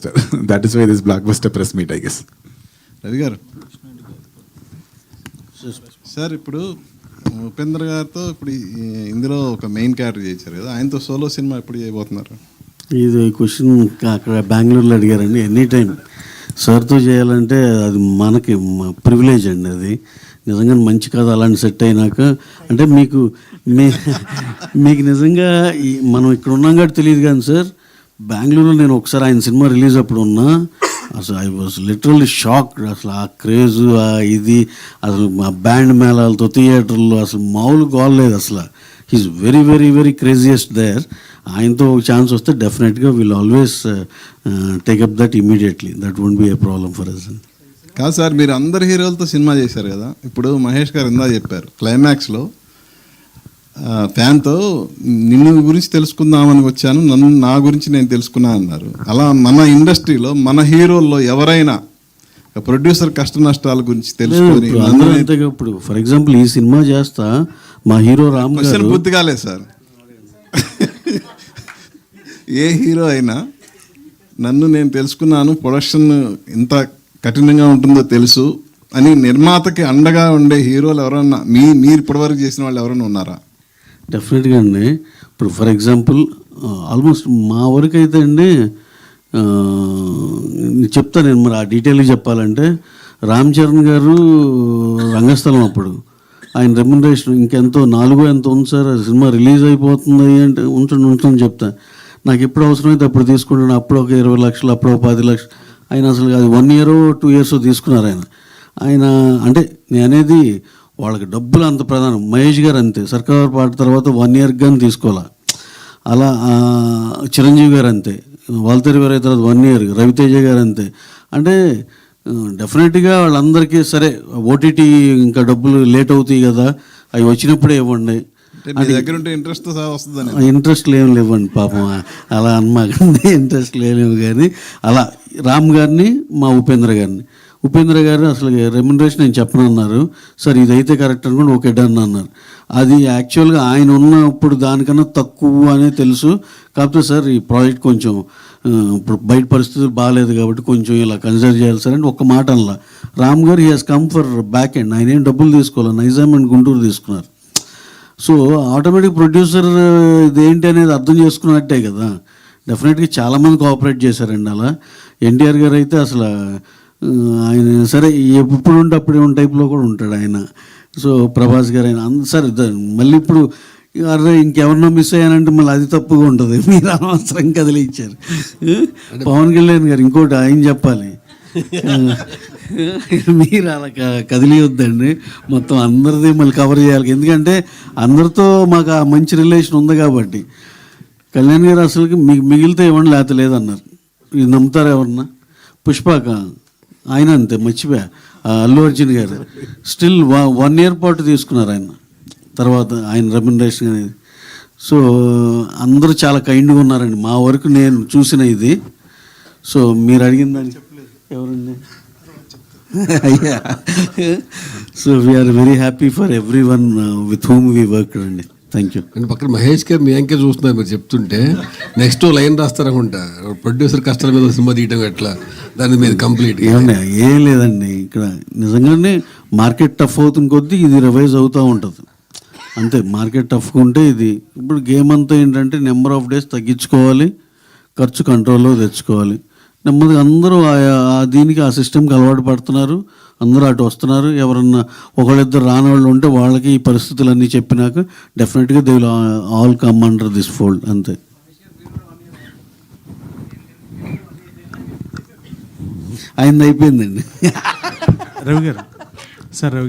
blockbuster. That is why this blockbuster press meet, I guess. Ravi గారు sir, ఇప్పుడు ఉపేంద్ర గారితో ఇప్పుడు ఇందులో ఒక మెయిన్ క్యారెక్టర్ చేశారు కదా, ఆయనతో సోలో సినిమా ఎప్పుడు చేయబోతున్నారు? ఇది క్వశ్చన్ అక్కడ బెంగళూరులో అడిగారండి. ఎనీ టైం సార్తో చేయాలంటే అది మనకి ప్రివిలేజ్ అండి. అది నిజంగా మంచి కథ అలాంటి సెట్ అయినాక అంటే మీకు నిజంగా మనం ఇక్కడ ఉన్నాం కాబట్టి తెలియదు కానీ సార్, బెంగళూరులో నేను ఒకసారి ఆయన సినిమా రిలీజ్ అప్పుడు ఉన్నా, అసలు ఐ వాజ్ లిటరల్లీ షాక్డ్. అసలు ఆ క్రేజు ఇది అసలు మా బ్యాండ్ మేళాలతో థియేటర్లో అసలు మామూలు గోల్ లేదు అసలు. He's very very very craziest there. ఆయనతో ఒక ఛాన్స్ వస్తే definitely will always take up that immediately. That won't be a problem for us. కాదు సార్, మీరు అందరు హీరోలతో సినిమా చేశారు కదా, ఇప్పుడు మహేష్ గారు ఇందా చెప్పారు క్లైమాక్స్లో ఫ్యాన్తో నిన్ను గురించి తెలుసుకుందామని వచ్చాను, నా గురించి నేను తెలుసుకున్నా అన్నారు. అలా మన ఇండస్ట్రీలో మన హీరోల్లో ఎవరైనా ప్రొడ్యూసర్ కష్ట నష్టాల గురించి తెలుసుకొని ఇప్పుడు ఫర్ ఎగ్జాంపుల్ ఈ సినిమా చేస్తా మా హీరో రామ్ గారు పూర్తి కాలేదు సార్. ఏ హీరో అయినా నన్ను నేను తెలుసుకున్నాను, ప్రొడక్షన్ ఇంత కఠినంగా ఉంటుందో తెలుసు అని నిర్మాతకి అండగా ఉండే హీరోలు ఎవరన్నా మీరు ఇప్పటివరకు చేసిన వాళ్ళు ఎవరైనా ఉన్నారా? డెఫినెట్గా అండి. ఇప్పుడు ఫర్ ఎగ్జాంపుల్ ఆల్మోస్ట్ మా వరకు అయితే అండి చెప్తాను నేను, మరి ఆ డీటెయిల్గా చెప్పాలంటే రామ్ చరణ్ గారు రంగస్థలం అప్పుడు ఆయన రెమ్యునరేషన్ ఇంకెంతో 4 ఎంతో ఉంది సార్, సినిమా రిలీజ్ అయిపోతుంది అంటే ఉంటుందని చెప్తా. నాకు ఎప్పుడు అవసరమైతే అప్పుడు తీసుకుంటాను. అప్పుడు ఒక 20 లక్షలు, అప్పుడు ఒక 10 లక్షలు. ఆయన అసలు అది 1 year 2 years తీసుకున్నారు ఆయన. అంటే నేను అనేది వాళ్ళకి డబ్బులు అంత ప్రధానం. మహేష్ గారు అంతే, సర్కార్ పాట తర్వాత 1 year కానీ తీసుకోవాలా. అలా చిరంజీవి గారు అంతే, వాల్తేరి గారు అయిన తర్వాత 1 year, రవితేజ గారు అంతే. అంటే డెఫినెట్గా వాళ్ళందరికీ సరే ఓటీటీ ఇంకా డబ్బులు లేట్ అవుతాయి కదా, అవి వచ్చినప్పుడే ఇవ్వండి. ఇంట్రెస్ట్ ఏం లేవండి పాపం, అలా అన్నమాకండి. ఇంట్రెస్ట్ లేవు కానీ అలా రామ్ గారిని మా ఉపేంద్ర గారు అసలు రెమ్యునరేషన్ నేను చెప్పనన్నారు. సార్ ఇదైతే కరెక్ట్ అనుకోండి, ఓకే డన్ అన్నారు. అది యాక్చువల్గా ఆయన ఉన్నప్పుడు దానికన్నా తక్కువ అనే తెలుసు. కాకపోతే సార్ ఈ ప్రాజెక్ట్ కొంచెం ఇప్పుడు బయట పరిస్థితులు బాగాలేదు కాబట్టి కొంచెం ఇలా కన్సిడర్ చేయాలి సార్ అంటే ఒక్క మాట అనలా. రామ్ గారు he has come for back end. ఆయన ఏం డబ్బులు తీసుకోవాలి, నైజాం అండ్ గుంటూరు తీసుకున్నారు. సో ఆటోమేటిక్ ప్రొడ్యూసర్ ఇదేంటి అనేది అర్థం చేసుకున్నట్టే కదా. డెఫినెట్గా చాలామంది కోఆపరేట్ చేశారండి అలా. ఎన్టీఆర్ గారు అయితే అసలు ఆయన సరే ఎప్పుడు ఉంటే అప్పుడే ఉన్న టైప్లో కూడా ఉంటాడు ఆయన. సో ప్రభాస్ గారు ఆయన సరే మళ్ళీ ఇప్పుడు అరే ఇంకెవరినో మిస్ అయ్యానంటే మళ్ళీ అది తప్పుగా ఉంటుంది. మీరు అనవసరం కదిలిచ్చారు. పవన్ కళ్యాణ్ గారు ఇంకోటి ఆయన చెప్పాలి, మీరు అలా కదిలియొద్దండి, మొత్తం అందరిది మళ్ళీ కవర్ చేయాలి. ఎందుకంటే అందరితో మాకు ఆ మంచి రిలేషన్ ఉంది కాబట్టి. కళ్యాణ్ గారు అసలుకి మీకు మిగిలితే ఇవ్వండి లేకపోతే లేదన్నారు. ఇది నమ్ముతారా ఎవరన్నా? పుష్పక ఆయన అంతే, మర్చిపోయా. అల్లు అర్జున్ గారు స్టిల్ 1 year పాటు తీసుకున్నారు ఆయన తర్వాత ఆయన రెమ్యునరేషన్ అనేది. సో అందరూ చాలా కైండ్గా ఉన్నారండి మా వరకు నేను చూసిన ఇది. సో మీరు అడిగిందని ఎవరండి? అయ్యా, so we're very happy for everyone with whom we work అండి. Thank you. అండ్ పక్కన మహేష్ గారు మీ అంకే చూస్తున్నారు మీరు చెప్తుంటే, నెక్స్ట్ లైన్ రాస్తారనుకుంటా, ప్రొడ్యూసర్ కష్టాల మీద సినిమా తీయటం ఎట్లా, దాని మీద కంప్లీట్ ఏం లేదండి. ఇక్కడ నిజంగానే మార్కెట్ టఫ్ అవుతున్న కొద్దీ ఇది రివైజ్ అవుతూ ఉంటుంది అంతే. మార్కెట్ టఫ్గా ఉంటే ఇది ఇప్పుడు గేమ్ అంతా ఏంటంటే నెంబర్ ఆఫ్ డేస్ తగ్గించుకోవాలి, ఖర్చు కంట్రోల్లో తెచ్చుకోవాలి. నెమ్మదిగా అందరూ దీనికి ఆ సిస్టమ్కి అలవాటు పడుతున్నారు, అందరూ అటు వస్తున్నారు. ఎవరన్నా ఒకళ్ళిద్దరు రాని వాళ్ళు ఉంటే వాళ్ళకి ఈ పరిస్థితులన్నీ చెప్పినాక డెఫినెట్గా they will all come under this fold అంతే. ఆయనది అయిపోయిందండి. రవి గారు సార్, రవి